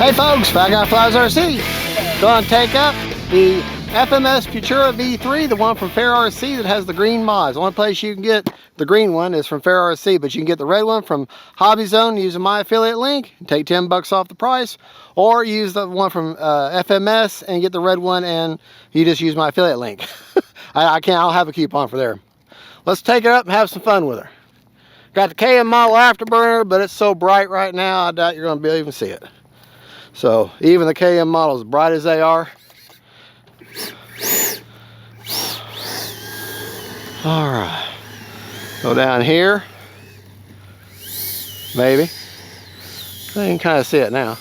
Hey folks, Fat Guy Flies RC. Gonna take up the FMS Futura V3, the one from Fair RC that has the green mods. The only place you can get the green one is from Fair RC, but you can get the red one from Hobbyzone using my affiliate link and take 10 bucks off the price, or use the one from FMS and get the red one and you just use my affiliate link. I'll have a coupon for there. Let's take it up and have some fun with her. Got the KM model afterburner, but it's so bright right now, I doubt you're gonna be able to even see it. So even the KM model, as bright as they are. All right, go down here, maybe. I can kind of see it now.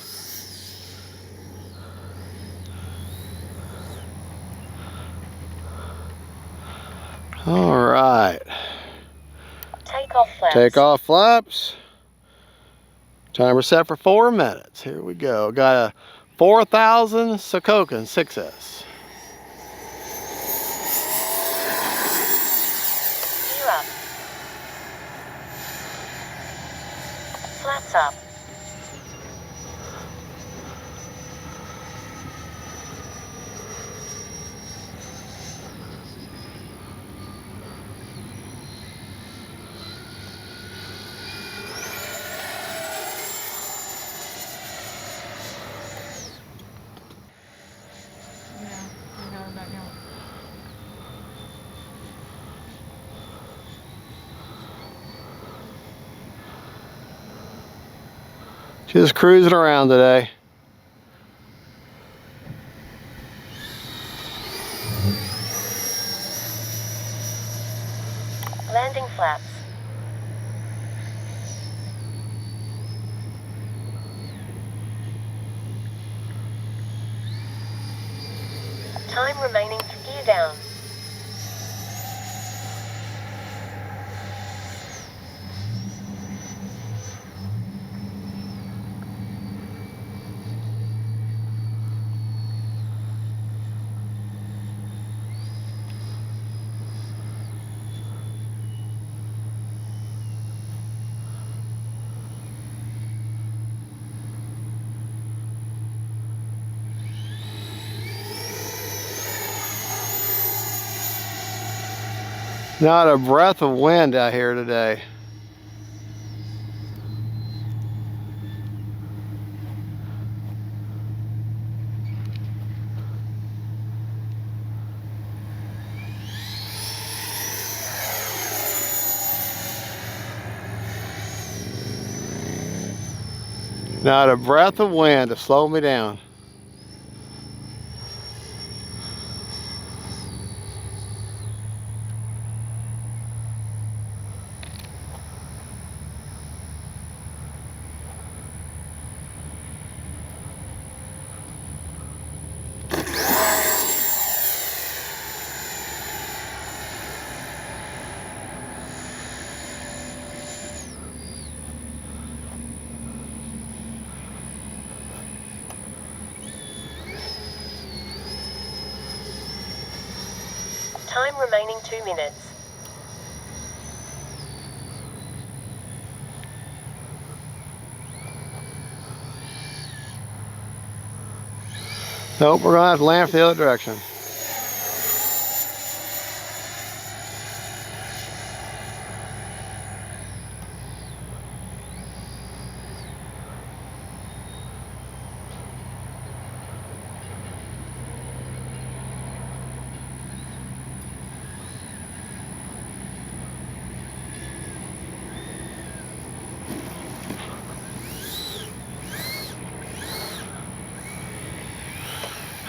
All right. Take off flaps. Take off flaps. Timer set for 4 minutes. Here we go. Got a 4000 Sokokin 6S. Gear up. Flaps up. Just cruising around today. Landing flaps. Time remaining to gear down. Not a breath of wind out here today. Not a breath of wind to slow me down. Time remaining 2 minutes. Nope, we're gonna have to land the other direction.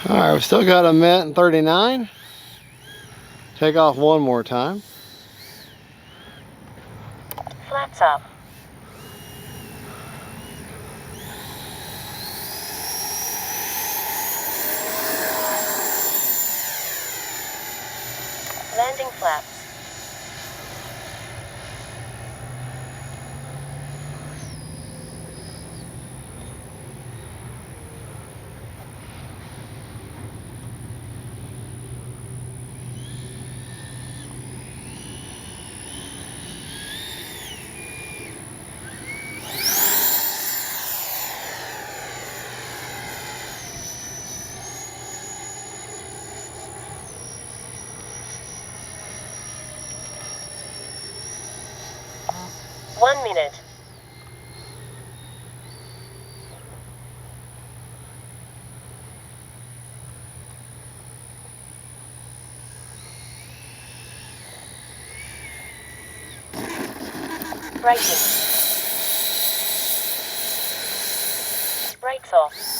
All right, we've still got 1:39. Take off one more time. Flaps up. Landing flaps. 1 minute. Braking. Brakes off.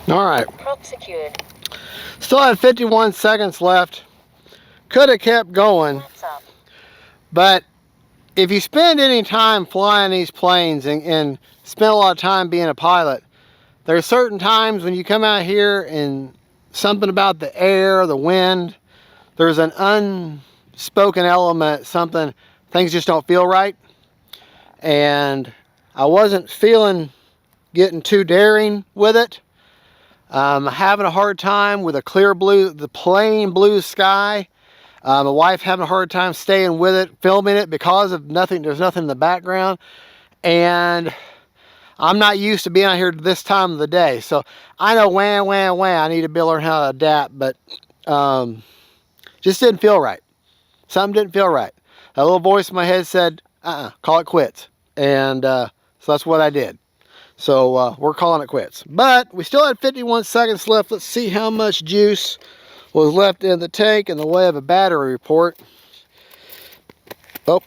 All right. Prop secured. Still had 51 seconds left. Could have kept going, Flaps up. but if you spend any time flying these planes and spend a lot of time being a pilot, there are certain times when you come out here and something about the air, the wind, there's an unspoken element, something, things just don't feel right. And I wasn't feeling getting too daring with it. Having a hard time with a clear blue, the plain blue sky. My wife having a hard time staying with it, filming it because of nothing, there's nothing in the background. And I'm not used to being out here this time of the day. So I know wham, I need to be able to learn how to adapt, but just didn't feel right. Something didn't feel right. A little voice in my head said, call it quits. And so that's what I did. So we're calling it quits. But we still had 51 seconds left. Let's see how much juice was left in the tank in the way of a battery report. Oh,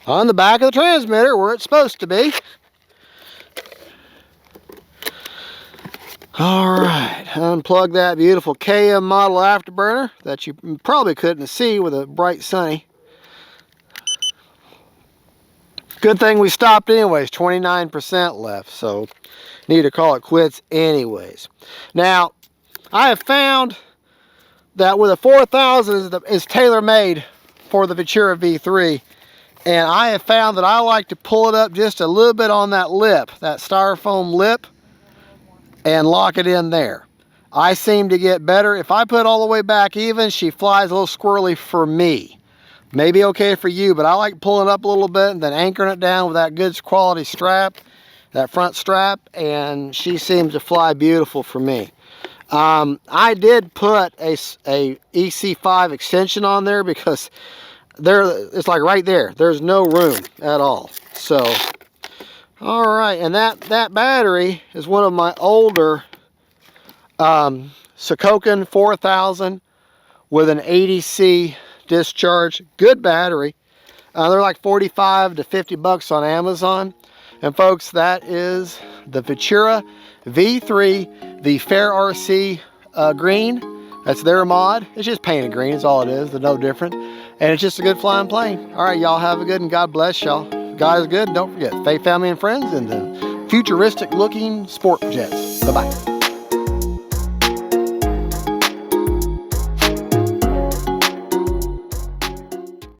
on the back of the transmitter where it's supposed to be. All right, unplug that beautiful KM model afterburner that you probably couldn't see with a bright sunny. Good thing we stopped anyways, 29% left, so need to call it quits anyways. Now, I have found that with a 4000 is tailor-made for the Futura V3, and I have found that I like to pull it up just a little bit on that lip, that styrofoam lip, and lock it in there. I seem to get better. If I put it all the way back even, she flies a little squirrely for me. Maybe okay for you, but I like pulling it up a little bit and then anchoring it down with that good quality strap, that front strap, and she seems to fly beautiful for me. I did put a EC5 extension on there because it's like right there. There's no room at all. So, all right, and that battery is one of my older Sokokin 4000 with an 80C discharge. Good battery. They're like 45 to 50 bucks on Amazon. And folks, that is the Futura V3, the FGFRC green. That's their mod. It's just painted green, is all it is. They're no different. And it's just a good flying plane. All right, y'all have a good and God bless y'all. God is good. Don't forget, faith, family, and friends, and the futuristic looking sport jets. Bye-bye.